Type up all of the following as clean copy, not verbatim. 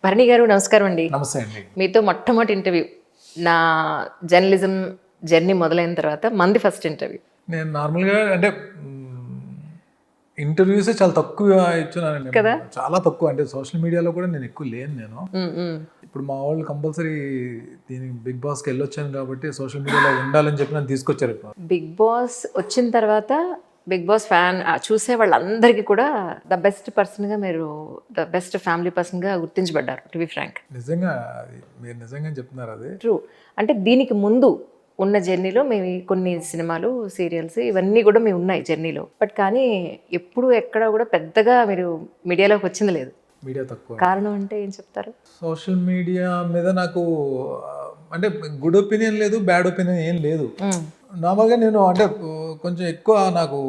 భరణి గారు నమస్కారం అండి. నమస్తే అండి. మీతో మొట్టమొదటి ఇంటర్వ్యూ నా జర్నలిజం జర్నీ మొదలైన తర్వాత మంది ఫస్ట్ ఇంటర్వ్యూ. నేను నార్మల్గా అంటే ఇంటర్వ్యూసే చాలా తక్కువ ఇచ్చున్నాను నేను. కదా? చాలా తక్కువ, అంటే సోషల్ మీడియాలో కూడా నేను ఎక్కువ లేను నేను. ఇప్పుడు మా వాళ్ళు కంపల్సరీ దీనికి బిగ్ బాస్కి వెళ్ళొచ్చాను కాబట్టి సోషల్ మీడియాలో ఉండాలని చెప్పి నన్ను తీసుకొచ్చారు ఇప్పుడు. బిగ్ బాస్ వచ్చిన తర్వాత బిగ్ బాస్ ఫ్యాన్ చూసే వాళ్ళందరికీ కూడా ద బెస్ట్ పర్సన్గా మీరు, ద బెస్ట్ ఫ్యామిలీ పర్సన్గా గుర్తించబడ్డారు. టు బి ఫ్రాంక్, నిజంగా అది మీరు నిజంగా చెప్తున్నారు అది. ట్రూ. అంటే దీనికి ముందు ఉన్న జర్నీలో మేము కొన్ని సినిమాలు, సీరియల్స్ ఇవన్నీ కూడా మేము ఉన్నాయి జర్నీలో. బట్ కానీ ఎప్పుడు ఎక్కడ కూడా పెద్దగా మీరు మీడియాలోకి వచ్చింది లేదు. మీడియా తక్కువ. కారణం అంటే ఏం చెప్తారు? సోషల్ మీడియా మీద నాకు అంటే గుడ్ ఒపీనియన్ లేదు, బ్యాడ్ ఒపీనియన్ ఏం లేదు. నార్మల్గా నేను అంటే కొంచెం ఎక్కువ నాకు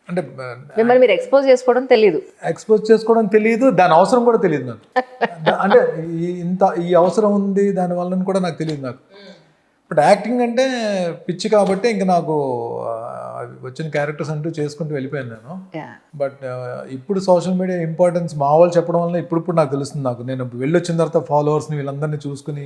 అంటే మిమ్మల్ని మీరు ఎక్స్పోజ్ చేసుకోవడం తెలియదు, ఎక్స్పోజ్ చేసుకోవడం తెలియదు, దాని అవసరం కూడా తెలియదు నాకు. అంటే ఈ అవసరం ఉంది దానివల్ల కూడా నాకు తెలియదు నాకు. బట్ యాక్టింగ్ అంటే పిచ్చి కాబట్టి ఇంకా నాకు వచ్చిన క్యారెక్టర్స్ అంటూ చేసుకుంటూ వెళ్ళిపోయాను నేను. బట్ ఇప్పుడు సోషల్ మీడియా ఇంపార్టెన్స్ మా వాళ్ళు చెప్పడం వల్ల ఇప్పుడు నాకు తెలుస్తుంది. నేను వెళ్ళొచ్చిన తర్వాత ఫాలోవర్స్ని వీళ్ళందరినీ చూసుకుని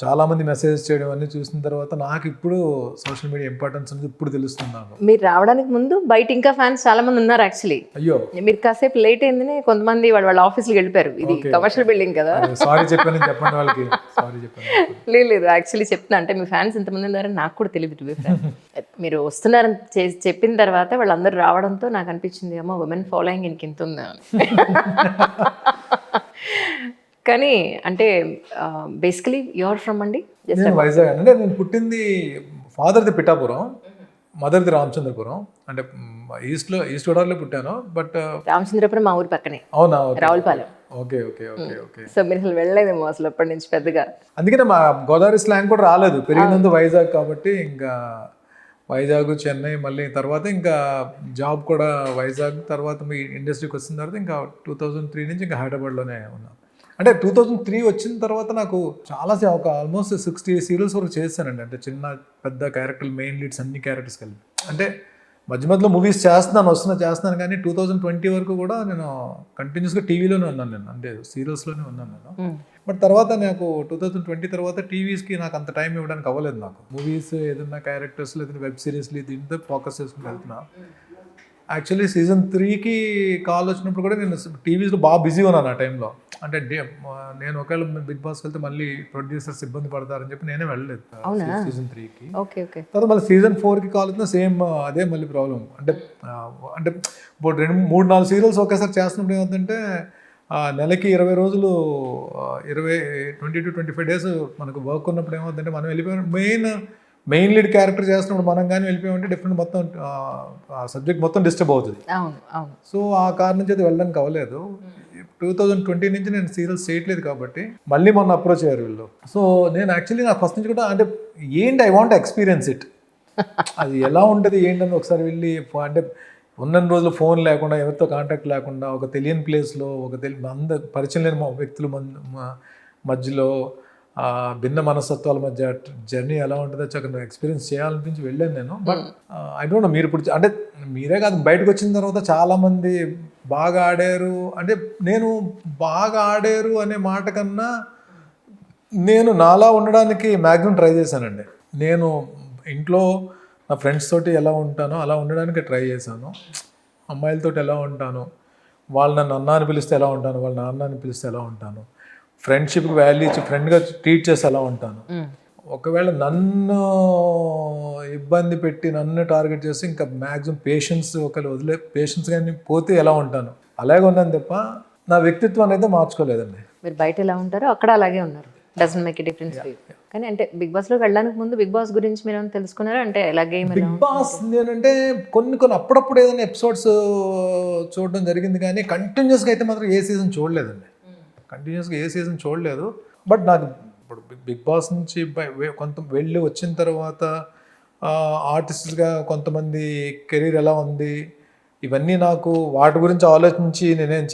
చాలా మంది మెసేజ్ చేయడం అన్నీ చూసిన తర్వాత నాకు ఇప్పుడు సోషల్ మీడియా ఇంపార్టెన్స్ అనేది ఇప్పుడు తెలుస్తుంది నాకు. మీరు రావడానికి ముందు బయట ఇంకా ఫ్యాన్స్ చాలా మంది ఉన్నారు యాక్చువల్లీ. అయ్యో, మీరు కాసేపు లేట్ అయిందని కొంతమంది వాళ్ళ ఆఫీస్కి వెళ్ళిపోయారు. ఇది కమర్షియల్ బిల్డింగ్ కదా. సారీ చెప్పాను, చెప్పండి వాళ్ళకి సారీ చెప్పాను. లేదు యాక్చువల్లీ చెప్తున్నా, అంటే మీ ఫ్యాన్స్ ఇంతమంది ఉన్నారని నాకు కూడా తెలియదు. మీరు వస్తున్నారని చెప్పిన తర్వాత వాళ్ళందరూ రావడంతో నాకు అనిపించింది, అమ్మో ఉమెన్ ఫాలోయింగ్ ఇంత ఉందా. కానీ అంటే బేసికలీ యూఆర్ ఫ్రమ్ అండి? వైజాగ్. అంటే నేను పుట్టింది ఫాదర్ది పిఠాపురం, మదర్ది రామచంద్రపురం. అంటే ఈస్ట్ గోదావరిలో పుట్టాను. బట్ రామచంద్రపురం మా ఊరి పక్కనే. అవునా? Ravulapalem. Okay okay okay okay. So మీరు అసలు వెళ్ళలేదేమో అసలు అప్పటి నుంచి పెద్దగా. అందుకనే మా గోదావరి స్లాంగ్ కూడా రాలేదు. పెరిగినందు వైజాగ్ కాబట్టి ఇంకా వైజాగ్, చెన్నై, మళ్ళీ తర్వాత ఇంకా జాబ్ కూడా వైజాగ్. తర్వాత మీ ఇండస్ట్రీకి వచ్చిన తర్వాత ఇంకా 2003 నుంచి ఇంకా హైదరాబాద్లోనే ఉన్నాను. అంటే 2003 వచ్చిన తర్వాత నాకు చాలా ఒక ఆల్మోస్ట్ 60 సీరియల్స్ వరకు చేశానండి. అంటే చిన్న పెద్ద క్యారెక్టర్లు, మెయిన్ లీడ్స్ అన్ని క్యారెక్టర్స్ కలిపి. అంటే మధ్యలో మూవీస్ చేస్తున్నాను కానీ 2020 వరకు కూడా నేను కంటిన్యూస్గా టీవీలోనే ఉన్నాను నేను. అంటే సీరియల్స్లోనే ఉన్నాను నేను. బట్ తర్వాత నాకు 2020 తర్వాత టీవీస్కి నాకు అంత టైం ఇవ్వడానికి అవ్వలేదు. నాకు మూవీస్ ఏదైనా క్యారెక్టర్స్ లేదంటే వెబ్ సిరీస్లు దీంతో ఫోకస్ చేసుకుని వెళ్తున్నా. యాక్చువల్లీ సీజన్ 3కి కాల్ వచ్చినప్పుడు కూడా నేను టీవీస్లో బాగా బిజీ ఉన్నాను ఆ టైంలో. అంటే నేను ఒకవేళ బిగ్ బాస్కి వెళ్తే మళ్ళీ ప్రొడ్యూసర్స్ ఇబ్బంది పడతారని చెప్పి నేనే వెళ్ళలేదు సీజన్ 3కి. తర్వాత మళ్ళీ సీజన్ 4కి కాల్ వచ్చిన సేమ్ అదే మళ్ళీ ప్రాబ్లం. అంటే ఇప్పుడు 2-3-4 సీరియల్స్ ఒకేసారి చేస్తున్నప్పుడు ఏమవుతుందంటే నెలకి 20 రోజులు 20 to 25 డేస్ మనకు వర్క్ ఉన్నప్పుడు ఏమవుతుందంటే మనం వెళ్ళిపోయిన మెయిన్ లీడ్ క్యారెక్టర్ చేస్తున్నప్పుడు మనం కానీ వెళ్ళిపోయామంటే డిఫరెంట్ మొత్తం సబ్జెక్ట్ మొత్తం డిస్టర్బ్ అవుతుంది. సో ఆ కారణం చేతి వెళ్ళడానికి అవ్వలేదు. 2020 నుంచి నేను సీరియల్స్ చేయట్లేదు కాబట్టి మళ్ళీ మొన్న అప్రోచ్ అయ్యారు వీళ్ళు. సో నేను యాక్చువల్లీ నాకు ఫస్ట్ నుంచి కూడా అంటే ఏంటి, ఐ వాంట్ ఎక్స్పీరియన్స్ ఇట్. అది ఎలా ఉంటుంది ఏంటని ఒకసారి వెళ్ళి, అంటే ఉన్న రోజులు ఫోన్ లేకుండా, ఎవరితో కాంటాక్ట్ లేకుండా, ఒక తెలియని ప్లేస్లో, పరిచయం లేని వ్యక్తుల మధ్యలో భిన్న మనస్తత్వాల మధ్య జర్నీ ఎలా ఉంటుందో అక్కడ ఎక్స్పీరియన్స్ చేయాలనిపించి వెళ్ళాను నేను. బట్ ఐ డోంట్ నో, మీరు ఇప్పుడు అంటే మీరే కాదు, బయటకు వచ్చిన తర్వాత చాలామంది బాగా ఆడారు. అంటే నేను బాగా ఆడారు అనే మాట కన్నా నేను నాలా ఉండడానికి మ్యాక్సిమం ట్రై చేశానండి. నేను ఇంట్లో నా ఫ్రెండ్స్ తోటి ఎలా ఉంటానో అలా ఉండడానికి ట్రై చేశాను. అమ్మాయిలతో ఎలా ఉంటాను, వాళ్ళు నన్ను అన్న అని పిలిస్తే ఎలా ఉంటాను, వాళ్ళ నాన్న అని పిలిస్తే ఎలా ఉంటాను, ఫ్రెండ్షిప్కి వాల్యూ ఇచ్చి ఫ్రెండ్గా ట్రీట్ చేసి ఎలా ఉంటాను. ఒకవేళ నన్ను ఇబ్బంది పెట్టి నన్ను టార్గెట్ చేసి ఇంకా మ్యాక్సిమం పేషెన్స్ ఒకవేళ పేషెన్స్ కానీ పోతే ఎలా ఉంటాను అలాగే ఉన్నాను తప్ప నా వ్యక్తిత్వాన్ని అయితే మార్చుకోలేదండి. మీరు బయట ఎలా ఉంటారో అక్కడ అలాగే ఉన్నారు. Doesn't make a difference. కానీ అంటే బిగ్ బాస్లోకి వెళ్ళడానికి ముందు బిగ్ బాస్ గురించి మీరు ఏమైనా తెలుసుకున్నారా? అంటే ఎలాగే బిగ్ బాస్ నేనంటే కొన్ని అప్పుడప్పుడు ఏదైనా ఎపిసోడ్స్ చూడడం జరిగింది కానీ కంటిన్యూస్గా అయితే మాత్రం ఏ సీజన్ చూడలేదండి. కంటిన్యూస్గా ఏ సీజన్ చూడలేదు. బట్ నాకు ఇప్పుడు బిగ్ బాస్ నుంచి కొంత వెళ్ళి వచ్చిన తర్వాత ఆర్టిస్ట్గా కొంతమంది కెరీర్ ఎలా ఉంది ఇవన్నీ నాకు వాటి గురించి ఆలోచించి నేనేం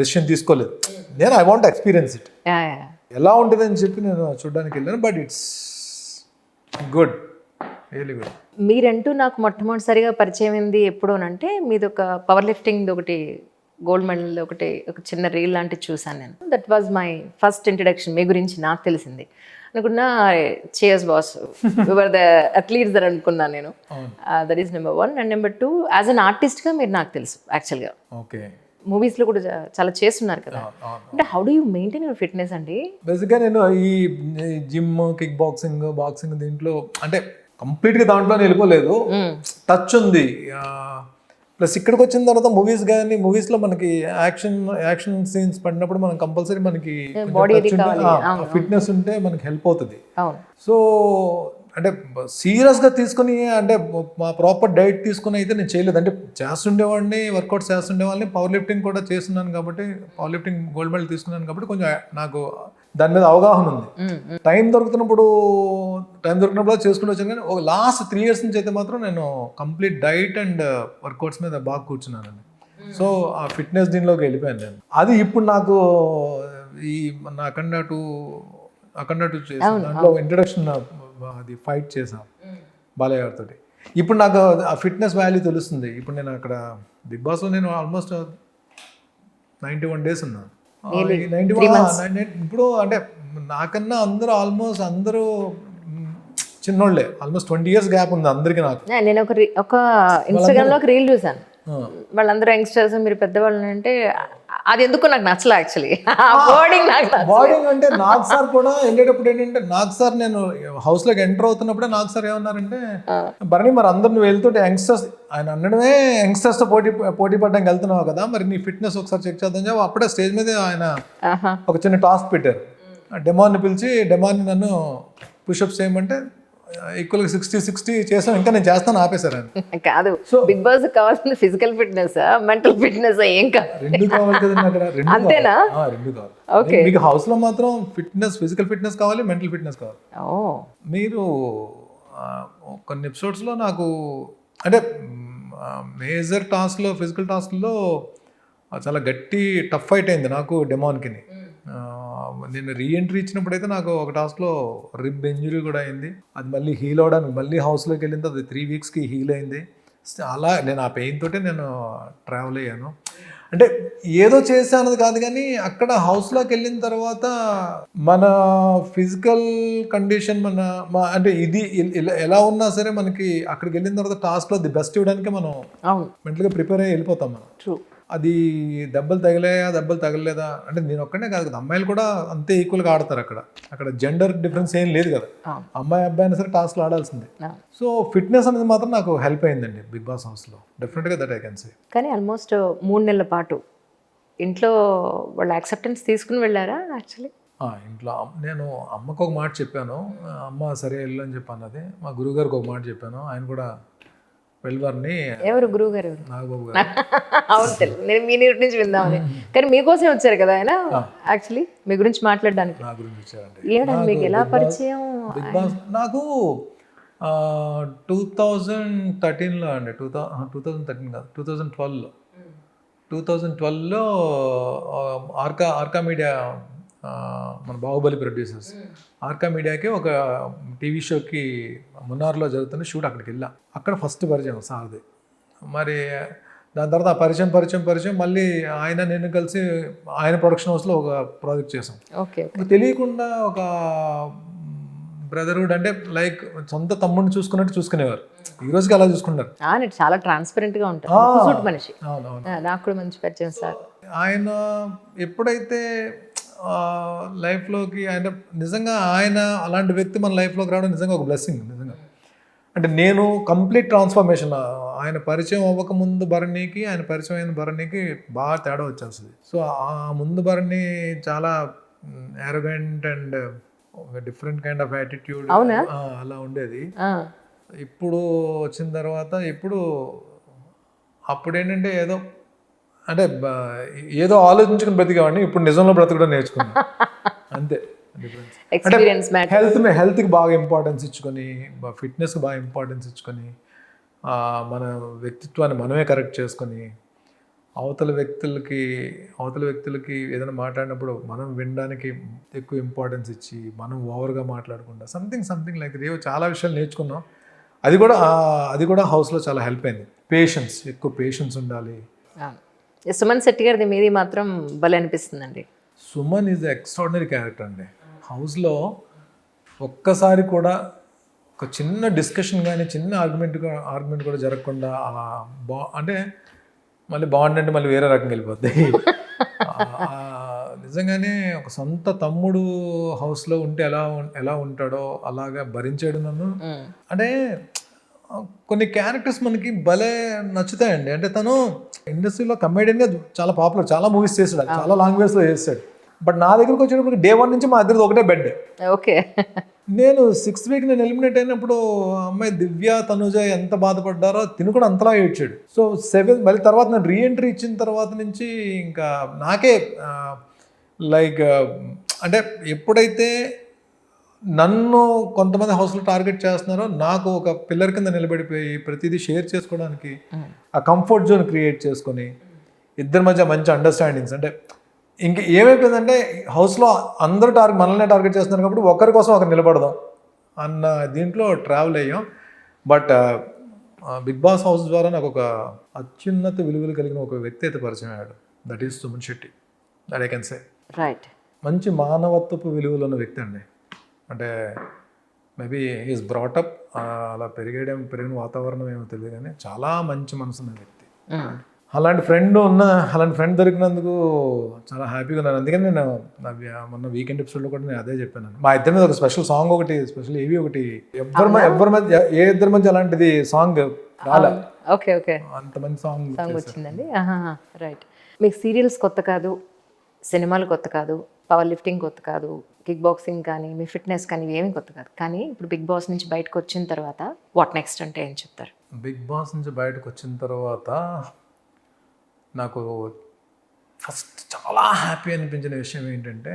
డెసిషన్ తీసుకోలేదు. నేను ఐ వాంట్ ఎక్స్పీరియన్స్ ఇట్, ఎలా ఉంటుంది అని చెప్పి నేను చూడడానికి వెళ్ళాను. But it's good, really good. మీరంటూ నాకు మొట్టమొదటిసారిగా పరిచయం అయింది ఎప్పుడోనంటే మీది ఒక పవర్ లిఫ్టింగ్ ఒకటి గోల్డ్ మెడల్ ఒక చిన్న రీల్ లాంటిది చూసాను నేను. That was my first introduction మీ గురించి నాకు తెలిసింది. అనుకున్నా cheers boss your the athletes there అనుకున్నాను నేను. That is number 1. And number 2 as an ఆర్టిస్ట్గా మీరు నాకు తెలుసు యాక్చువల్గా. ఓకే. మూవీస్లో కూడా చాలా చేస్తున్నారు కదా. అంటే how do you maintain your fitness అండి? బేసిక్గా నేను ఈ జిమ్, కిక్ బాక్సింగ్ దీంట్లో అంటే కంప్లీట్గా దాంట్లోనే వెళ్ళిపోలేదు. టచ్ ఉంది. ప్లస్ ఇక్కడికి వచ్చిన తర్వాత మూవీస్లో మనకి యాక్షన్ సీన్స్ పడినప్పుడు మనం కంపల్సరీ మనకి ఫిట్నెస్ ఉంటే మనకి హెల్ప్ అవుతుంది. సో అంటే సీరియస్గా తీసుకుని అంటే మా ప్రాపర్ డైట్ తీసుకుని అయితే నేను చేయలేదు. అంటే చేస్తుండేవాడిని, వర్కౌట్స్ చేస్తుండేవాడిని, పవర్ లిఫ్టింగ్ కూడా చేస్తున్నాను కాబట్టి, పవర్ లిఫ్టింగ్ గోల్డ్ మెడల్ తీసుకున్నాను కాబట్టి కొంచెం నాకు దాని మీద అవగాహన ఉంది. టైం దొరికినప్పుడు చేసుకుంటూ వచ్చాను. కానీ ఒక లాస్ట్ 3 years నుంచి అయితే మాత్రం నేను కంప్లీట్ డైట్ అండ్ వర్కౌట్స్ మీద బాగా కూర్చున్నానండి. సో ఆ ఫిట్నెస్ దీనిలోకి వెళ్ళిపోయాను నేను. అది ఇప్పుడు నాకు ఈ నా అఖండ 2 చేసాను. దాంట్లో ఇంట్రడక్షన్ అది ఫైట్ చేసాం బాలయ్య గారితో. ఇప్పుడు నాకు ఆ ఫిట్నెస్ వాల్యూ తెలుస్తుంది. ఇప్పుడు నేను అక్కడ బిగ్ బాస్లో నేను ఆల్మోస్ట్ 91 days ఉన్నాను. 91 ఇప్పుడు అంటే నాకన్నా అందరూ చిన్నోళ్ళే. ఆల్మోస్ట్ 20 years గ్యాప్ ఉంది అందరికి నాకు. నేను ఒక ఇన్స్టాగ్రామ్ లో ఒక రీల్ చూసాను. వాళ్ళందరూ యంగ్స్టర్స్, మీరు పెద్దవాళ్ళు అంటే అది ఎందుకో నాకు నచ్చలే యాక్చువల్లీ. బాడీంగ్ అంటే నాగ్ సార్ కూడా వెళ్ళేటప్పుడు ఏంటంటే, నాగ్ సార్ నేను హౌస్ లోకి ఎంటర్ అవుతున్నప్పుడే నాగ్ సార్ ఏమన్నారంటే, భరణి మరి అందరు నువ్వు వెళ్తుంటే యంగ్స్టర్స్, ఆయన అనడమే యంగ్స్టర్స్ తో పోటీ పడడానికి వెళ్తున్నావు కదా, మరి నీ ఫిట్నెస్ ఒకసారి చెక్ చేద్దాం చెప్పి అప్పుడే స్టేజ్ మీద ఆయన ఒక చిన్న టాస్క్ పెట్టారు. డెమాన్ని పిలిచి, డెమాన్ని నన్ను పుషప్స్ చేయమంటే ఈక్వల్ 60 చేసాను. ఇంకా నేను చేస్తాను ఆపేశారు ఆయన. కాదు, బిగ్ బాస్ కావాల్సిన ఫిజికల్ ఫిట్నెస్, మెంటల్ ఫిట్నెస్ ఏం కాదు, రెండు కావాలి కదండి అక్కడ. అంతేనా? రెండు కావాలి. మీకు హౌస్ లో మాత్రం ఫిజికల్ ఫిట్నెస్ కావాలి, మెంటల్ ఫిట్నెస్ కావాలి. మీరు కొన్ని ఎపిసోడ్స్ లో నాకు అంటే మేజర్ టాస్క్ లో, ఫిజికల్ టాస్క్ లో చాలా గట్టి టఫ్ ఫైట్ అయింది నాకు డెమాన్కి. నేను రీఎంట్రీ ఇచ్చినప్పుడు అయితే నాకు ఒక టాస్క్లో రిబ్ ఇంజరీ కూడా అయింది. అది మళ్ళీ హీల్ అవడానికి మళ్ళీ హౌస్లోకి వెళ్ళింది. అది 3 weeksకి హీల్ అయింది. అలా నేను ఆ పెయిన్ తోటే నేను ట్రావెల్ అయ్యాను. అంటే ఏదో చేశానది కాదు, కానీ అక్కడ హౌస్లోకి వెళ్ళిన తర్వాత మన ఫిజికల్ కండిషన్ అంటే ఇది ఎలా ఉన్నా సరే మనకి అక్కడికి వెళ్ళిన తర్వాత టాస్క్లో ది బెస్ట్ ఇవ్వడానికి మనం మెంటల్గా ప్రిపేర్ అయ్యి వెళ్ళిపోతాం మనం. అది దెబ్బలు తగలేదా అంటే నేను ఒక్కనే కాదు కదా, అమ్మాయిలు కూడా అంతే ఈక్వల్గా ఆడతారు. అక్కడ జెండర్ డిఫరెన్స్ ఏం లేదు కదా, అమ్మాయి అబ్బాయి అయినా సరే టాస్క్లు ఆడాల్సిందే. సో ఫిట్నెస్ అనేది మాత్రం నాకు హెల్ప్ అయిందండి బిగ్ బాస్ హౌస్లో, డెఫినెట్గా దట్ ఐ కెన్ సే. కానీ ఆల్మోస్ట్ 3 నెలల పాటు ఇంట్లో వాళ్ళ యాక్సెప్టెన్స్ తీసుకుని వెళ్ళారా? యాక్చువల్లీ ఇంట్లో నేను అమ్మకు ఒక మాట చెప్పాను, అమ్మ సరే వెళ్ళు అని చెప్పాను. అది మా గురువుగారికి ఒక మాట చెప్పాను, ఆయన కూడా వెళ్ళవారిని. ఎవరు గురువు గారు? నాగబాబు గారు. అవును, తెలుసు, నేను మీ నీటి నుంచి విందామని. కానీ మీకోసం వచ్చారు కదా ఆయన, యాక్చువల్లీ మీ గురించి మాట్లాడడానికి. నా గురించి వచ్చారండి. ఏమంటే మీకు ఎలా పరిచయం? బిగ్ బాస్ నాకు 2013లో అండి, 2013 కాదు 2012లో ఆర్కా మీడియా, మన బాహుబలి ప్రొడ్యూసర్స్ ఆర్కా మీడియాకి ఒక టీవీ షోకి మున్నార్లో జరుగుతున్న షూట్, అక్కడికి వెళ్ళా. అక్కడ ఫస్ట్ పరిచయం సార్ది. మరి దాని తర్వాత పరిచయం మళ్ళీ నేను కలిసి ఆయన ప్రొడక్షన్ హౌస్లో ఒక ప్రాజెక్ట్ చేసాం. తెలియకుండా ఒక బ్రదర్హుడ్, అంటే లైక్ సొంత తమ్ముడిని చూసుకున్నట్టు చూసుకునేవారు. ఈ రోజుకి అలా చూసుకుంటారు. చాలా ట్రాన్స్పరెంట్ గా ఉంటారు మనిషి. నాకు కూడా మంచి పరిచయం సార్. ఆయన ఎప్పుడైతే లైఫ్లోకి నిజంగా ఆయన అలాంటి వ్యక్తి మన లైఫ్లోకి రావడం నిజంగా ఒక బ్లెస్సింగ్. నిజంగా అంటే నేను కంప్లీట్ ట్రాన్స్ఫర్మేషన్, ఆయన పరిచయం అవ్వకముందు భరణికి, ఆయన పరిచయం అయిన భరణికి బాగా తేడా వచ్చేస్తుంది. సో ఆ ముందు భరణి చాలా arrogant and different kind of attitude అలా ఉండేది. ఇప్పుడు వచ్చిన తర్వాత అప్పుడు ఏంటంటే ఏదో ఆలోచించుకుని బ్రతికేవాడిని, ఇప్పుడు నిజంలో బ్రతకడం నేర్చుకున్నాను అంతే. హెల్త్కి బాగా ఇంపార్టెన్స్ ఇచ్చుకొని, ఫిట్నెస్కి బాగా ఇంపార్టెన్స్ ఇచ్చుకొని, మన వ్యక్తిత్వాన్ని మనమే కరెక్ట్ చేసుకొని, అవతల వ్యక్తులకి ఏదైనా మాట్లాడినప్పుడు మనం వినడానికి ఎక్కువ ఇంపార్టెన్స్ ఇచ్చి, మనం ఓవర్గా మాట్లాడకుండా సంథింగ్ లైక్ ఇది చాలా విషయాలు నేర్చుకున్నాం. అది కూడా హౌస్లో చాలా హెల్ప్ అయింది. ఎక్కువ పేషెన్స్ ఉండాలి. సుమన్ శెట్టి గారిది మీది మాత్రం భలే అనిపిస్తుందండి. సుమన్ ఈజ్ ఎక్స్ట్రాడినరీ క్యారెక్టర్ అండి. హౌస్లో ఒక్కసారి కూడా ఒక చిన్న డిస్కషన్ కానీ చిన్న ఆర్గ్యుమెంట్ కూడా జరగకుండా అంటే మళ్ళీ బాండ్ అంటే మళ్ళీ వేరే రకంగా వెళ్ళిపోద్ది. నిజంగానే ఒక సొంత తమ్ముడు హౌస్లో ఉంటే ఎలా ఉంటాడో అలాగా భరించాడు నన్ను. అంటే కొన్ని క్యారెక్టర్స్ మనకి భలే నచ్చుతాయండి. అంటే తను ఇండస్ట్రీలో కమెడియన్గా చాలా పాపులర్, చాలా మూవీస్ చేశాడు, చాలా లాంగ్వేజ్లో చేస్తాడు. బట్ నా దగ్గరకు వచ్చేటప్పుడు డే 1 నుంచి మా ఇద్దరిది ఒకటే బెడ్. ఓకే. నేను 6th వీక్ నేను ఎలిమినేట్ అయినప్పుడు అమ్మాయి దివ్య తనుజ ఎంత బాధపడ్డారో తిను కూడా అంతలా ఏడ్చాడు. సో 7 మళ్ళీ తర్వాత నేను రీఎంట్రీ ఇచ్చిన తర్వాత నుంచి ఇంకా నాకే లైక్ అంటే ఎప్పుడైతే నన్ను కొంతమంది హౌస్లో టార్గెట్ చేస్తున్నారో నాకు ఒక పిల్లర్ కింద నిలబడిపోయి ప్రతిదీ షేర్ చేసుకోవడానికి ఆ కంఫర్ట్ జోన్ క్రియేట్ చేసుకొని ఇద్దరి మధ్య మంచి అండర్స్టాండింగ్స్. అంటే ఇంక ఏమైపోయిందంటే హౌస్లో అందరూ మనల్నే టార్గెట్ చేస్తున్నారు కాబట్టి ఒకరి కోసం ఒకరు నిలబడదాం అన్న దీంట్లో ట్రావెల్ అయ్యాం. బట్ బిగ్ బాస్ హౌస్ ద్వారా నాకు ఒక అత్యున్నత విలువలు కలిగిన ఒక వ్యక్తి అయితే పరిచయం అయ్యాడు. That is Suman Shetty. That I can say. Right. మంచి మానవత్వపు విలువలు ఉన్న వ్యక్తి అండి. అంటే మేబీ ఈజ్ బ్రాటప్ అలా పెరిగిన వాతావరణం ఏమో తెలియదు కానీ చాలా మంచి మనసు ఉన్న వ్యక్తి. అలాంటి ఫ్రెండ్ దొరికినందుకు చాలా హ్యాపీగా ఉన్నాను. అందుకని నేను మొన్న వీకెండ్ ఎపిసోడ్లో కూడా నేను అదే చెప్పాను. మా ఇద్దరి మీద ఒక స్పెషల్ సాంగ్ ఒకటి, స్పెషల్ ఏవి ఒకటి ఎవరి మధ్య ఏ ఇద్దరి మధ్య అలాంటిది సాంగ్ రాలే. Okay okay. అంత మంచి సాంగ్ వచ్చిందండి. రైట్. మీకు సీరియల్స్ కొత్త కాదు, సినిమాలు కొత్త కాదు, పవర్ లిఫ్టింగ్ కొత్త కాదు, కిక్ బాక్సింగ్ కానీ మీ ఫిట్నెస్ కానీ ఏమీ కొత్త కాదు. కానీ ఇప్పుడు బిగ్ బాస్ నుంచి బయటకు వచ్చిన తర్వాత వాట్ నెక్స్ట్ అంటే ఏం చెప్తారు? బిగ్ బాస్ నుంచి బయటకు వచ్చిన తర్వాత నాకు ఫస్ట్ చాలా హ్యాపీ అనిపించిన విషయం ఏంటంటే,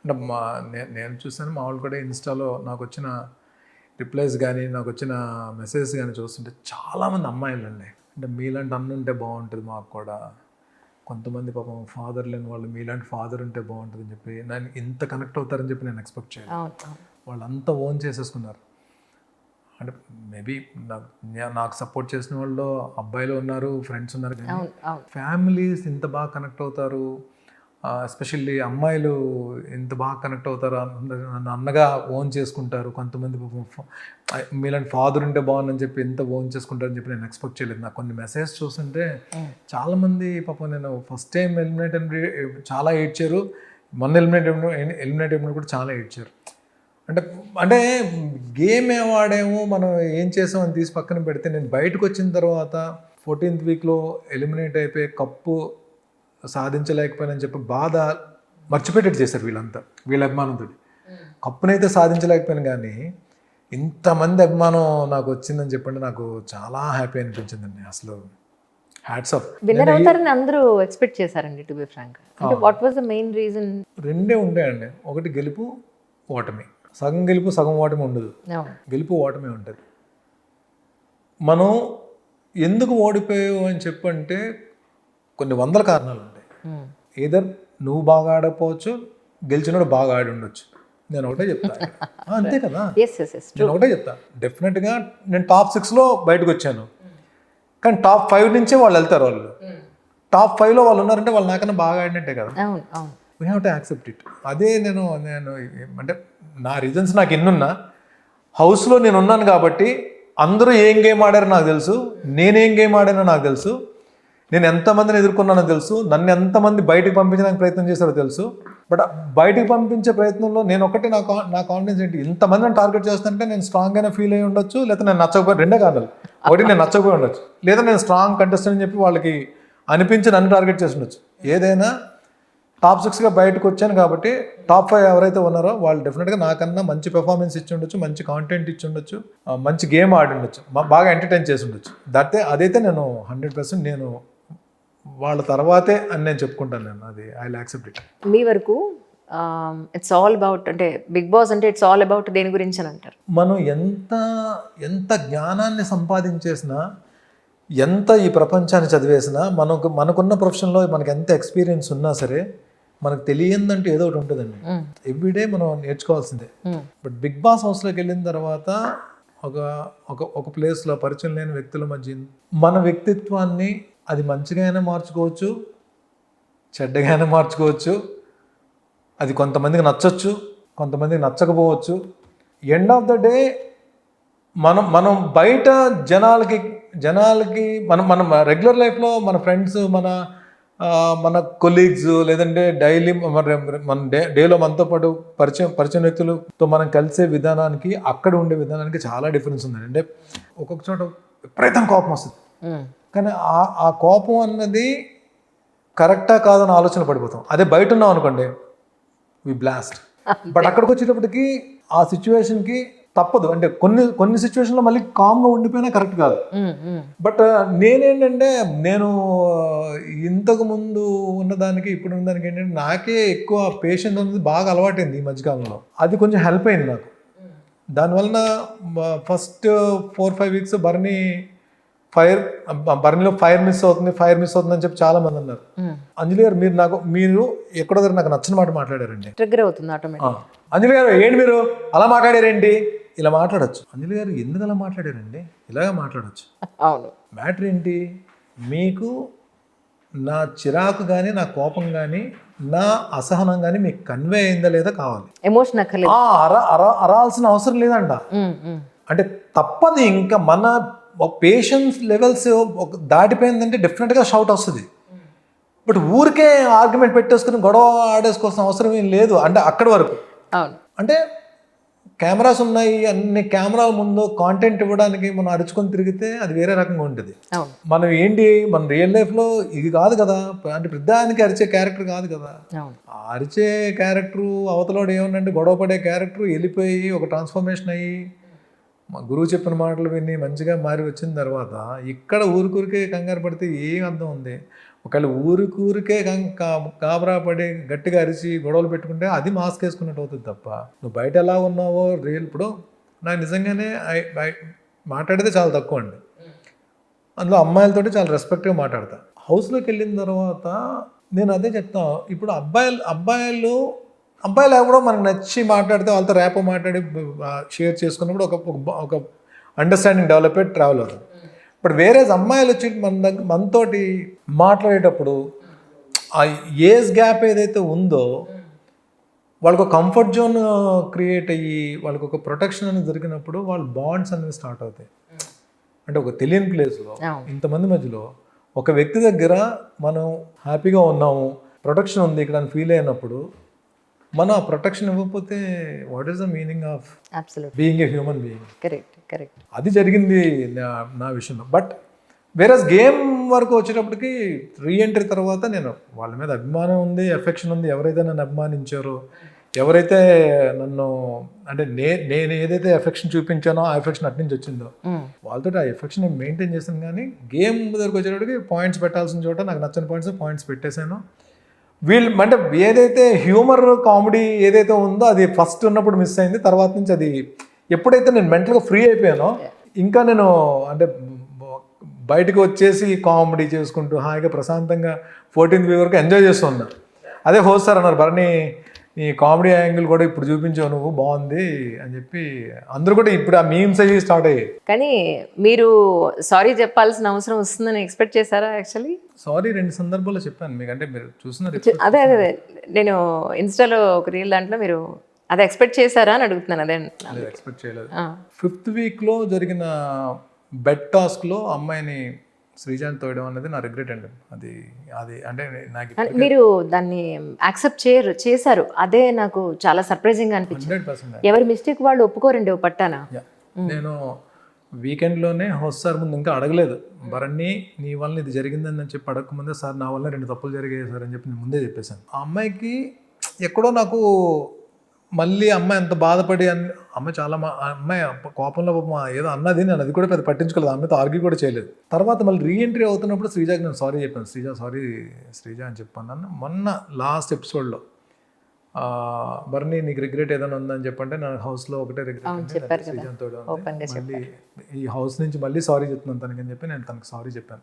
అంటే నేను చూసాను మా వాళ్ళు కూడా ఇన్స్టాలో నాకు వచ్చిన రిప్లైస్ కానీ నాకు వచ్చిన మెసేజెస్ కానీ చూస్తుంటే చాలామంది అమ్మాయిలు అండి. అంటే మీలాంటి అన్న ఉంటే బాగుంటుంది మాకు కూడా, కొంతమంది పాపం ఫాదర్ లేని వాళ్ళు మీలాంటి ఫాదర్ ఉంటే బాగుంటుందని చెప్పి నేను ఇంత కనెక్ట్ అవుతారని చెప్పి నేను ఎక్స్పెక్ట్ చేయలేదు. వాళ్ళంతా ఓన్ చేసేసుకున్నారు. అంటే మేబీ నాకు సపోర్ట్ చేసిన వాళ్ళు అబ్బాయిలు ఉన్నారు, ఫ్రెండ్స్ ఉన్నారు, కానీ ఫ్యామిలీస్ ఇంత బాగా కనెక్ట్ అవుతారు, ఎస్పెషల్లీ అమ్మాయిలు ఇంత బాగా కనెక్ట్ అవుతారు, నన్ను అన్నగా ఓన్ చేసుకుంటారు. కొంతమంది మీలాంటి ఫాదర్ ఉంటే బాగుందని చెప్పి ఎంత ఓన్ చేసుకుంటారని చెప్పి నేను ఎక్స్పెక్ట్ చేయలేదు. నాకు కొన్ని మెసేజ్ చూస్తుంటే చాలామంది పాపం నేను ఫస్ట్ టైం ఎలిమినేట్ చాలా ఏడ్చారు, మొన్న ఎలిమినేట్ అయినప్పుడు కూడా చాలా ఏడ్చారు. అంటే గేమ్ ఏమాడేమో మనం ఏం చేసామని తీసి పక్కన పెడితే నేను బయటకు వచ్చిన తర్వాత 14th వీక్లో ఎలిమినేట్ అయిపోయి కప్పు సాధించలేకపోయానని చెప్పి బాధ మర్చిపెట్టేట్టు చేశారు వీళ్ళంతా, వీళ్ళ అభిమానంతో. కప్పునైతే సాధించలేకపోయాను కానీ ఇంతమంది అభిమానం నాకు వచ్చిందని చెప్పండి నాకు చాలా హ్యాపీ అనిపించిందండి. అసలు హ్యాట్స్ ఆఫ్. విన్నర్ అవుతారని అందరూ ఎక్స్పెక్ట్ చేశారండి టు బి ఫ్రాంక్. అంటే what was the main reason? రెండే ఉంటాయండి. ఒకటి గెలుపు, ఓటమి. సగం గెలుపు సగం ఓటమి ఉండదు, గెలుపు ఓటమి ఉంటుంది. మనం ఎందుకు ఓడిపోయావు అని చెప్పంటే కొన్ని వందల కారణాలు ఉంటాయి. ఏదర్ నువ్వు బాగా ఆడకపోవచ్చు, గెలిచినోడు బాగా ఆడి ఉండొచ్చు. నేను ఒకటే చెప్తాను, అంతే కదా. నేను ఒకటే చెప్తాను, డెఫినెట్గా నేను టాప్ 6లో బయటకు వచ్చాను, కానీ టాప్ 5 నుంచే వాళ్ళు వెళ్తారు. వాళ్ళు టాప్ 5లో వాళ్ళు ఉన్నారంటే వాళ్ళు నాకన్నా బాగా ఆడినట్టే కదా. We have to accept it. అదే నేను అంటే నా రీజన్స్ నాకు ఎన్నున్నా హౌస్లో నేను ఉన్నాను కాబట్టి అందరూ ఏం గేమ్ ఆడారో నాకు తెలుసు, నేనేం గేమ్ ఆడానో నాకు తెలుసు, నేను ఎంతమందిని ఎదుర్కొన్నానో తెలుసు, నన్ను ఎంతమంది బయటకు పంపించడానికి ప్రయత్నం చేశారో తెలుసు. బట్ బయటకు పంపించే ప్రయత్నంలో నేను ఒకటి నా కాన్ఫిడెన్స్ ఏంటి, ఇంతమందిని టార్గెట్ చేస్తుంటే నేను స్ట్రాంగ్ అయినా ఫీల్ అయ్యి ఉండొచ్చు, లేదా నేను నచ్చకపోయి, రెండే కారణాలు. ఒకటి నేను నచ్చకపోయి ఉండొచ్చు, లేదా నేను స్ట్రాంగ్ కంటెస్టెంట్ అని చెప్పి వాళ్ళకి అనిపించి నన్ను టార్గెట్ చేసి ఉండొచ్చు. ఏదైనా టాప్ 6గా బయటకు వచ్చాను కాబట్టి టాప్ 5 ఎవరైతే ఉన్నారో వాళ్ళు డెఫినెట్గా నాకన్నా మంచి పెర్ఫార్మెన్స్ ఇచ్చి ఉండొచ్చు, మంచి కాంటెంట్ ఇచ్చి ఉండొచ్చు, మంచి గేమ్ ఆడి ఉండొచ్చు, బాగా ఎంటర్టైన్ చేసి ఉండొచ్చు. అదైతే నేను 100% నేను వాళ్ళ తర్వాతే అని నేను చెప్పుకుంటాను. నేను అది ఐ విల్ యాక్సెప్ట్ ఇట్. మీ వరకు ఇట్స్ ఆల్ అబౌట్, అంటే బిగ్ బాస్ అంటే ఇట్స్ ఆల్ అబౌట్ దేని గురించి అని అంటారు? మనం ఎంత జ్ఞానాన్ని సంపాదించేసినా, ఎంత ఈ ప్రపంచాన్ని చదివేసినా, మనకున్న ప్రొఫెషన్లో మనకు ఎంత ఎక్స్పీరియన్స్ ఉన్నా సరే మనకు తెలియందంటూ ఏదో ఒకటి ఉంటుందండి. ఎవ్రీడే మనం నేర్చుకోవాల్సిందే. బట్ బిగ్ బాస్ హౌస్లోకి వెళ్ళిన తర్వాత ఒక ఒక ఒక ప్లేస్లో పరిచయం లేని వ్యక్తుల మధ్య మన వ్యక్తిత్వాన్ని అది మంచిగా అయినా మార్చుకోవచ్చు, చెడ్డగా అయినా మార్చుకోవచ్చు. అది కొంతమందికి నచ్చచ్చు, కొంతమందికి నచ్చకపోవచ్చు. ఎండ్ ఆఫ్ ద డే మనం మనం బయట జనాలకి మనం రెగ్యులర్ లైఫ్లో మన ఫ్రెండ్స్, మన కొలీగ్స్, లేదంటే డైలీ మన డేలో మనతో పాటు పరిచయం వ్యక్తులతో మనం కలిసే విధానానికి, అక్కడ ఉండే విధానానికి చాలా డిఫరెన్స్ ఉందండి. అంటే ఒక్కొక్క చోట విపరీతం కోపం వస్తుంది, కానీ ఆ కోపం అన్నది కరెక్టా కాదని ఆలోచన పడిపోతాం. అదే బయట ఉన్నాం అనుకోండి, వి బ్లాస్ట్. బట్ అక్కడికి వచ్చేటప్పటికి ఆ సిచ్యువేషన్కి తప్పదు. అంటే కొన్ని సిచ్యువేషన్లో మళ్ళీ కామ్గా ఉండిపోయినా కరెక్ట్ కాదు. బట్ నేనేంటంటే, నేను ఇంతకు ముందు ఉన్నదానికి ఇప్పుడు ఉన్నదానికి ఏంటంటే, నాకే ఎక్కువ పేషెన్స్ అనేది బాగా అలవాటైంది ఈ మధ్యకాలంలో. అది కొంచెం హెల్ప్ అయింది నాకు. దానివలన ఫస్ట్ 4-5 వీక్స్ బర్నీలో ఫైర్ మిస్ అవుతుంది అని చెప్పి చాలా మంది అన్నారు. అంజలి గారు, మీరు ఎక్కడో దగ్గర నాకు నచ్చిన మాట మాట్లాడారండి. ట్రిగ్గర్ అవుతుంది ఆటోమేటిక్. అంజలి గారు, ఏంటి మీరు అలా మాట్లాడారేంటి? ఇలా మాట్లాడచ్చు. అంజలి గారు, ఎందుకు అలా మాట్లాడారండి? ఇలాగే మాట్లాడచ్చు. అవును. మ్యాటర్ ఏంటి? మీకు నా చిరాకు కానీ, నా కోపం కానీ, నా అసహనం కానీ మీకు కన్వే అయిందా లేదా కావాలి. ఎమోషన్ అక్కర్లేదు, అరాల్సిన అవసరం లేదంట. అంటే తప్పది. ఇంకా మన పేషెన్స్ లెవెల్స్ దాటిపోయిందంటే డెఫినెట్గా షౌట్ వస్తుంది. బట్ ఊరికే ఆర్గ్యుమెంట్ పెట్టేసుకుని గొడవ ఆడేసుకోవాల్సిన అవసరం ఏం లేదు. అంటే అక్కడి వరకు. అవును. అంటే కెమెరాస్ ఉన్నాయి, అన్ని కెమెరాల ముందు కాంటెంట్ ఇవ్వడానికి మనం అరుచుకొని తిరిగితే అది వేరే రకంగా ఉంటుంది. మనం మన రియల్ లైఫ్లో ఇది కాదు కదా. అంటే పెద్దానికి అరిచే క్యారెక్టర్ కాదు కదా. అరిచే క్యారెక్టరు అవతలోడు ఏమన్నంటే గొడవ పడే క్యారెక్టర్ వెళ్ళిపోయి ఒక ట్రాన్స్ఫర్మేషన్ అయ్యి మా గురువు చెప్పిన మాటలు విని మంచిగా మారి వచ్చిన తర్వాత ఇక్కడ ఊరికే కంగారు పడితే ఏం అర్థం ఉంది? ఒకవేళ ఊరికే కాబరా పడి గట్టిగా అరిచి గొడవలు పెట్టుకుంటే అది మాస్క్ వేసుకున్నట్టు అవుతుంది తప్ప, నువ్వు బయట ఎలా ఉన్నావో రియల్. ఇప్పుడు నాకు నిజంగానే మాట్లాడితే చాలా తక్కువ అండి. అందులో అమ్మాయిలతోటి చాలా రెస్పెక్ట్గా మాట్లాడతా. హౌస్లోకి వెళ్ళిన తర్వాత నేను అదే చెప్తాను. ఇప్పుడు అబ్బాయిలు ఎవడో మనకు నచ్చి మాట్లాడితే వాళ్ళతో ర్యాపో మాట్లాడి షేర్ చేసుకున్నప్పుడు ఒక అండర్స్టాండింగ్ డెవలప్ అయ్యి ట్రావెల్ అవుతుంది. బట్ వేరే అమ్మాయిలు వచ్చి మనతోటి మాట్లాడేటప్పుడు ఆ ఏజ్ గ్యాప్ ఏదైతే ఉందో వాళ్ళకు ఒక కంఫర్ట్ జోన్ క్రియేట్ అయ్యి వాళ్ళకు ఒక ప్రొటెక్షన్ అనేది దొరికినప్పుడు వాళ్ళ బాండ్స్ అనేవి స్టార్ట్ అవుతాయి. అంటే ఒక తెలియని ప్లేస్లో ఇంతమంది మధ్యలో ఒక వ్యక్తి దగ్గర మనం హ్యాపీగా ఉన్నాము, ప్రొటెక్షన్ ఉంది ఇక్కడ అని ఫీల్ అయినప్పుడు మనం ఆ ప్రొటెక్షన్ ఇవ్వకపోతే what is the meaning of being a human being? Correct. అది జరిగింది నా విషయంలో. బట్ వేరే గేమ్ వరకు వచ్చేటప్పటికి రీఎంట్రీ తర్వాత నేను వాళ్ళ మీద అభిమానం ఉంది, ఎఫెక్షన్ ఉంది. ఎవరైతే నన్ను అభిమానించారో, ఎవరైతే నన్ను అంటే నేను ఏదైతే ఎఫెక్షన్ చూపించానో ఆ ఎఫెక్షన్ అటు నుంచి వచ్చిందో వాళ్ళతో ఆ ఎఫెక్షన్ మెయింటైన్ చేశాను. కానీ గేమ్ దగ్గరకు వచ్చేటప్పటికి పాయింట్స్ పెట్టాల్సిన చోట నాకు నచ్చిన పాయింట్స్ పెట్టేశాను. అంటే ఏదైతే హ్యూమర్ కామెడీ ఏదైతే ఉందో అది ఫస్ట్ ఉన్నప్పుడు మిస్ అయింది. తర్వాత నుంచి అది ఎప్పుడైతే నేను మెంటల్గా ఫ్రీ అయిపోయానో ఇంకా నేను అంటే బయటకు వచ్చేసి కామెడీ చేసుకుంటూ హాయిగా ప్రశాంతంగా 14th వీక్ వరకు ఎంజాయ్ చేస్తూ ఉన్నా. అదే హోస్ట్ సార్ అన్నారు, భరణి నీ కామెడీ యాంగిల్ కూడా ఇప్పుడు చూపించావు నువ్వు, బాగుంది అని చెప్పి అందరూ కూడా ఇప్పుడు ఆ మీమ్స్ అయ్యి స్టార్ట్ అయ్యాయి. కానీ మీరు సారీ చెప్పాల్సిన అవసరం వస్తుందని ఎక్స్పెక్ట్ చేశారా? యాక్చువల్లీ సారీ 2 సందర్భాల్లో చెప్పాను మీకు. అంటే మీరు చూస్తున్నారు, అదే నేను ఇన్స్టాలో ఒక రీల్ దాంట్లో మీరు అది ఎక్స్పెక్ట్ చేశారా అని అడుగుతున్నాను. అదే ఎక్స్పెక్ట్ చేయలేదు. 5th వీక్లో జరిగిన బెడ్ టాస్క్లో అమ్మాయిని శ్రీజాని తోయడం అనేది నా రిగ్రెట్ అండి. అది అంటే నాకు మీరు దాన్ని యాక్సెప్ట్ చేశారు. అదే నాకు చాలా సర్ప్రైజింగ్ అనిపించింది. 100% ఎవరి మిస్టేక్ వాళ్ళు ఒప్పుకోరండి పట్టానా. నేను వీకెండ్లోనే హోస్ట్ సార్ ముందు ఇంకా అడగలేదు, భరణి నీ వల్ల ఇది జరిగిందని చెప్పి అడగకముందే సార్ నా వల్ల 2 తప్పులు జరిగాయి సార్ అని చెప్పి నేను ముందే చెప్పేశాను. ఆ అమ్మాయికి ఎక్కడో నాకు మళ్ళీ అమ్మాయి అంత బాధపడి అమ్మాయి చాలా అమ్మాయి కోపంలో ఏదో అన్నది, నేను అది కూడా పెద్ద పట్టించుకోలేదు, అమ్మాయితో ఆర్గ్యూ కూడా చేయలేదు. తర్వాత మళ్ళీ రీఎంట్రీ అవుతున్నప్పుడు శ్రీజాకి నేను సారీ చెప్పాను. శ్రీజ అని చెప్పాను. మొన్న లాస్ట్ ఎపిసోడ్లో భరణి నీకు రిగ్రెట్ ఏదైనా ఉందని చెప్పంటే నా హౌస్లో ఒకటే రిగ్రెట్ శ్రీజాతో మళ్ళీ ఈ హౌస్ నుంచి మళ్ళీ సారీ చెప్తున్నాను తనకని చెప్పి నేను తనకు సారీ చెప్పాను.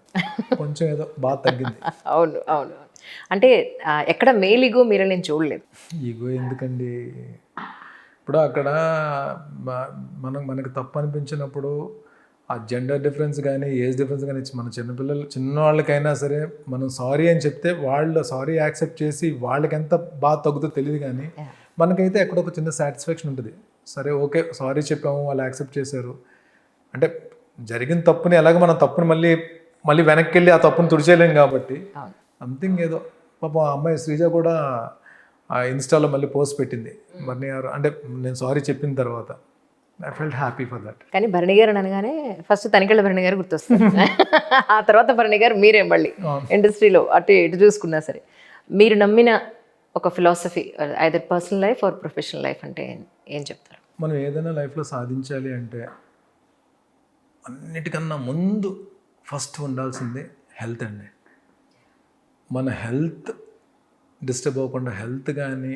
కొంచెం ఏదో బాగా తగ్గింది. అవును. అంటే ఎక్కడ మేల్ ఈగో మీరు నేను చూడలేదు. ఈగో ఎందుకండి? ఇప్పుడు అక్కడ మనకి తప్పు అనిపించినప్పుడు ఆ జెండర్ డిఫరెన్స్ కానీ ఏజ్ డిఫరెన్స్ కానీ మన చిన్నవాళ్ళకైనా సరే మనం సారీ అని చెప్తే వాళ్ళు సారీ యాక్సెప్ట్ చేసి వాళ్ళకి ఎంత బాగా తగ్గుతుందో తెలియదు, కానీ మనకైతే ఎక్కడ ఒక చిన్న సాటిస్ఫాక్షన్ ఉంటుంది. సరే ఓకే సారీ చెప్పాము, వాళ్ళు యాక్సెప్ట్ చేశారు అంటే జరిగిన తప్పుని ఎలాగ మనం తప్పుని మళ్ళీ వెనక్కి వెళ్ళి ఆ తప్పుని తుడిచేయలేం కాబట్టి సంథింగ్ ఏదో పాపం ఆ అమ్మాయి శ్రీజ కూడా ఆ ఇన్స్టాలో మళ్ళీ పోస్ట్ పెట్టింది భరణి గారు అంటే నేను సారీ చెప్పిన తర్వాత. I felt happy for that. కానీ భరణి గారు అనగానే ఫస్ట్ తనికెళ్ళ భరణి గారు గుర్తొస్తారు. ఆ తర్వాత భరణి గారు మీరే మళ్ళీ ఇండస్ట్రీలో అటు ఇటు చూసుకున్నా సరే మీరు నమ్మిన ఒక philosophy either personal life or professional life అంటే ఏం చెప్తారు? మనం ఏదైనా లైఫ్లో సాధించాలి అంటే అన్నిటికన్నా ముందు ఫస్ట్ ఉండాల్సిందే హెల్త్ అండి. మన హెల్త్ డిస్టర్బ్ అవ్వకుండా హెల్త్ కానీ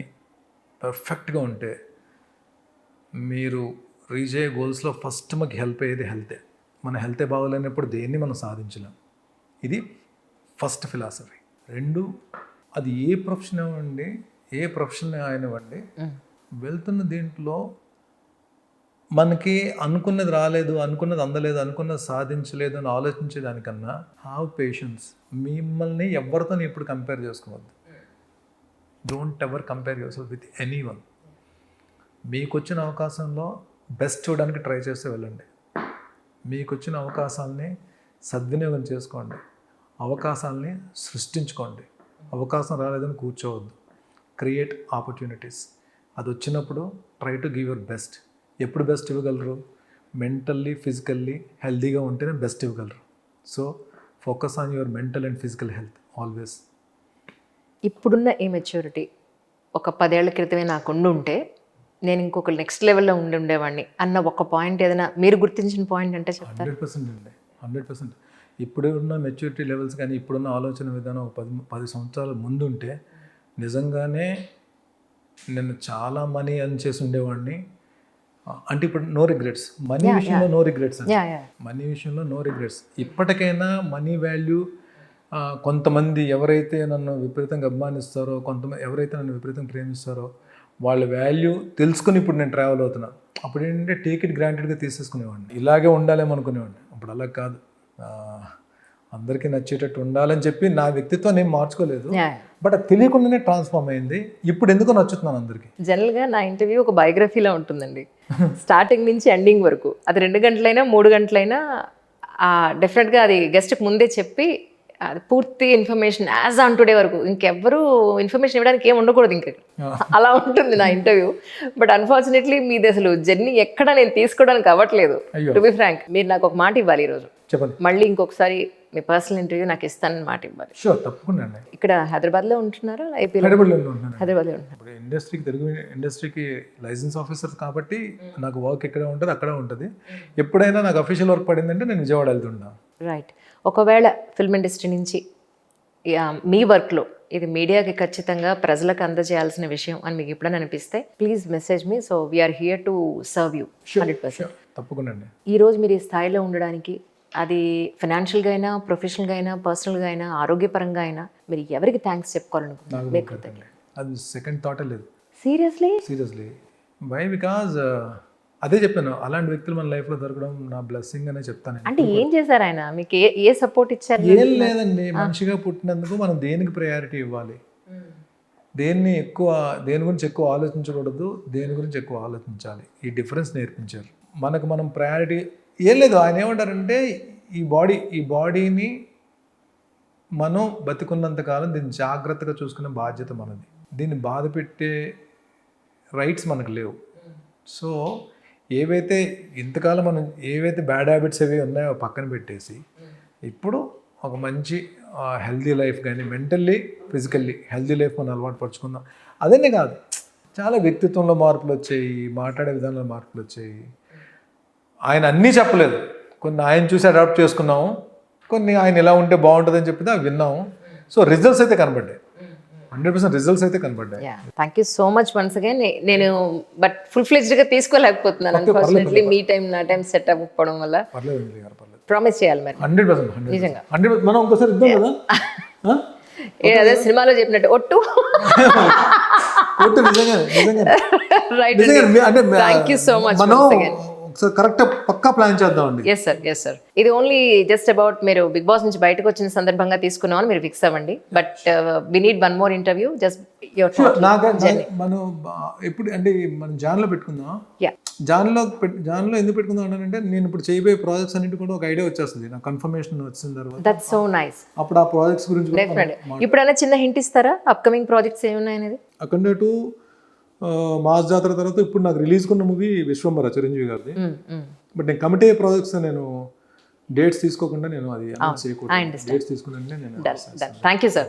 పర్ఫెక్ట్గా ఉంటే మీరు రీచ్ అయ్యే గోల్స్లో ఫస్ట్ మాకు హెల్ప్ అయ్యేది హెల్తే. మన హెల్తే బాగోలేనప్పుడు దేన్ని మనం సాధించలేం. ఇది ఫస్ట్ ఫిలాసఫీ. 2, అది ఏ ప్రొఫెషన్ అవ్వండి, ఏ ప్రొఫెషన్ అయినవ్వండి, వెళ్తున్న దీంట్లో మనకి అనుకున్నది రాలేదు, అనుకున్నది అందలేదు, అనుకున్నది సాధించలేదు అని ఆలోచించేదానికన్నా హ్యావ్ పేషెన్స్. మిమ్మల్ని ఎవరితో ఎప్పుడు కంపేర్ చేసుకోవద్దు. Don't ever compare yourself with anyone. మీకు వచ్చిన అవకాశంలో బెస్ట్ చూడడానికి ట్రై చేస్తే వెళ్ళండి. మీకు వచ్చిన అవకాశాలని సద్వినియోగం చేసుకోండి, అవకాశాలని సృష్టించుకోండి. అవకాశం రాలేదని కూర్చోవద్దు. Create opportunities. అది వచ్చినప్పుడు try to give your best. ఎప్పుడు బెస్ట్ ఇవ్వగలరు? మెంటల్లీ ఫిజికల్లీ హెల్తీగా ఉంటేనే బెస్ట్ ఇవ్వగలరు. So focus on your mental and physical health always. ఇప్పుడున్న ఈ మెచ్యూరిటీ ఒక 10 ఏళ్ల క్రితమే నాకు ఉంటే నేను ఇంకొక నెక్స్ట్ లెవెల్లో ఉండేవాడిని అన్న ఒక పాయింట్ ఏదైనా మీరు గుర్తించిన పాయింట్ అంటే చెప్తారు? 100% అండి, 100%. ఇప్పుడు ఉన్న మెచ్యూరిటీ లెవెల్స్ కానీ ఇప్పుడున్న ఆలోచన విధానం ఒక 10 సంవత్సరాల ముందు ఉంటే నిజంగానే నేను చాలా మనీ అని చేసి ఉండేవాడిని. అంటే ఇప్పుడు నో రిగ్రెట్స్. మనీ విషయంలో నో రిగ్రెట్స్ అండి. మనీ విషయంలో నో రిగ్రెట్స్. ఇప్పటికైనా మనీ వాల్యూ కొంతమంది ఎవరైతే నన్ను విపరీతంగా అభిమానిస్తారో, కొంతమంది ఎవరైతే నన్ను విపరీతంగా ప్రేమిస్తారో వాళ్ళ వాల్యూ తెలుసుకుని ఇప్పుడు నేను ట్రావెల్ అవుతున్నా. అప్పుడు ఏంటంటే టేక్ ఇట్ గ్రాంటెడ్గా తీసేసుకునేవాడిని, ఇలాగే ఉండాలేమో అనుకునేవాడిని. అప్పుడు అలా కాదు, అందరికీ నచ్చేటట్టు ఉండాలని చెప్పి నా వ్యక్తిత్వం నేను మార్చుకోలేదు, బట్ అది తెలియకుండానే ట్రాన్స్ఫార్మ్ అయింది. ఇప్పుడు ఎందుకో నచ్చుతున్నాను అందరికీ. జనరల్గా నా ఇంటర్వ్యూ ఒక బయోగ్రఫీలో ఉంటుందండి, స్టార్టింగ్ నుంచి ఎండింగ్ వరకు. అది 2 గంటలైనా 3 గంటలైనా డెఫినెట్గా అది గెస్ట్కి ముందే చెప్పి అది పూర్తి ఇన్ఫర్మేషన్ యాజ్ ఆన్ టుడే వరకు ఇంకెవ్వరూ ఇన్ఫర్మేషన్ ఇవ్వడానికి ఏం ఉండకూడదు ఇంకా, అలా ఉంటుంది నా ఇంటర్వ్యూ. బట్ అన్ఫార్చునేట్లీ మీది అసలు జర్నీ ఎక్కడ నేను తీసుకోవడానికి అవ్వట్లేదు. టు బి ఫ్రాంక్, మీరు నాకు ఒక మాట ఇవ్వాలి ఈరోజు. చెప్పండి. మళ్ళీ ఇంకొకసారి మీ పర్సనల్ ఇంటర్వ్యూ నాకు ఇస్తానని మాట ఇవ్వాలి. షూర్, తప్పకుండా. ఇక్కడ హైదరాబాద్లో ఉంటున్నారా? హైదరాబాద్లో ఉంటున్నాను. హైదరాబాద్లో ఉంటున్నారు. ఇప్పుడు తెలుగు ఇండస్ట్రీకి లైసెన్స్ ఆఫీసర్ కాబట్టి నాకు వర్క్ ఎక్కడ ఉంటుంది అక్కడ ఉంటుంది. ఎప్పుడైనా నాకు అఫీషియల్ వర్క్ పడిందంటే నేను విజయవాడ వెళ్తున్నా. రైట్. ఒకవేళ ఫిల్మ్ ఇండస్ట్రీ నుంచి మీ వర్క్లో ఇది మీడియాకి ఖచ్చితంగా ప్రజలకు అందజేయాల్సిన విషయం అని మీకు ఎప్పుడైనా అనిపిస్తే please message me. So we're here to serve you 100%. తప్పకుండా అండి. ఈరోజు మీరు ఈ స్థాయిలో ఉండడానికి అది ఫైనాన్షియల్గా అయినా, ప్రొఫెషనల్గా అయినా, పర్సనల్గా అయినా, ఆరోగ్యపరంగా అయినా మీరు ఎవరికి థ్యాంక్స్ చెప్పుకోవాలనుకుంటున్నారు? అది సెకండ్ థాట్ లేదు. Seriously why? బికాజ్ అదే చెప్పాను, అలాంటి వ్యక్తులు మన లైఫ్లో దొరకడం నా బ్లెస్సింగ్ అనే చెప్తాను. అంటే ఏం చేశారు ఆయన మీకు? ఏ సపోర్ట్ ఇచ్చారు? ఏం లేదండి, మనిషిగా పుట్టినందుకు మనం దేనికి ప్రయారిటీ ఇవ్వాలి, దేని గురించి ఎక్కువ ఆలోచించకూడదు, దేని గురించి ఎక్కువ ఆలోచించాలి, ఈ డిఫరెన్స్ నేర్పించారు మనకు. మనం ప్రయారిటీ ఏం లేదు. ఆయన ఏమంటారంటే ఈ బాడీని మనం బతికున్నంత కాలం దీన్ని జాగ్రత్తగా చూసుకునే బాధ్యత మనది. దీన్ని బాధ పెట్టే రైట్స్ మనకు లేవు. సో ఏవైతే ఇంతకాలం మనం ఏవైతే బ్యాడ్ హ్యాబిట్స్ అవి ఉన్నాయో పక్కన పెట్టేసి ఇప్పుడు ఒక మంచి హెల్దీ లైఫ్ కానీ మెంటల్లీ ఫిజికల్లీ హెల్దీ లైఫ్ మనం అలవాటు పరుచుకుందాం. అదేనే కాదు, చాలా వ్యక్తిత్వంలో మార్పులు వచ్చాయి, మాట్లాడే విధానంలో మార్పులు వచ్చాయి. ఆయన అన్నీ చెప్పలేదు, కొన్ని ఆయన చూసి అడాప్ట్ చేసుకున్నాము, కొన్ని ఆయన ఎలా ఉంటే బాగుంటుందని చెప్పి అవి విన్నాము. సో రిజల్ట్స్ అయితే కనబడ్డాయి, 100% రిజల్ట్స్ అయితే కనబడ్డాయి. Thank you so much once again. నేను బట్ ఫుల్ ఫ్లెడ్జ్డ్గా తీసుకోలేకపోతున్నాను అన్ఫార్చునేట్లీ, మీ టైం నా టైం సెట్ అవ్వకపోవడం వల్ల. ప్రామిస్ చేయాలి మరి 100%. నిజంగా. మనం ఒకసారి ఇద్దాం కదా, అదే సినిమాలో చెప్పినట్టు ఒట్టు. ఒట్టు నిజంగా రైట్ అంటే థ్యాంక్ యూ సో మచ్ మనం ఒకసారి కరెక్ట్ పక్కా ప్లాన్ చేద్దామండి. ఎస్ సార్ ఇది ఓన్లీ జస్ట్ అబౌట్ మీరు బిగ్ బాస్ నుంచి బయటకు వచ్చిన సందర్భంగా తీసుకున్నామని మీరు ఫిక్స్ అవ్వండి. But we need one more interview just your మనం ఎప్పుడు అంటే మనం జాన్లో పెట్టుకుందాం. యా జాన్లో ఎందుకు పెట్టుకుందాం అంటే నేను ఇప్పుడు చేయబోయే ప్రాజెక్ట్స్ అన్నిటి కూడా ఒక ఐడియా వచ్చేస్తుంది నాకు కన్ఫర్మేషన్ వచ్చిన తర్వాత. That's so nice. అప్పుడు ఆ ప్రాజెక్ట్స్ గురించి కూడా డెఫినెట్లీ ఇప్పుడైనా చిన్న హింట్ ఇస్తారా అప్కమింగ్ ప్రాజెక్ట్స్ ఏమున్నాయి అనేది? అక్కడ టు మాస్ జాతర తర్వాత ఇప్పుడు నాకు రిలీజ్ కొన్న మూవీ విశ్వంబర చిరంజీవి గారిది. బట్ నేను కమిటీ ప్రాజెక్ట్స్ నేను డేట్స్ తీసుకోకుండా నేను అది అనౌన్స్ చేయకూడదు. డేట్స్ తీసుకున్నాను నేను. Thank you sir.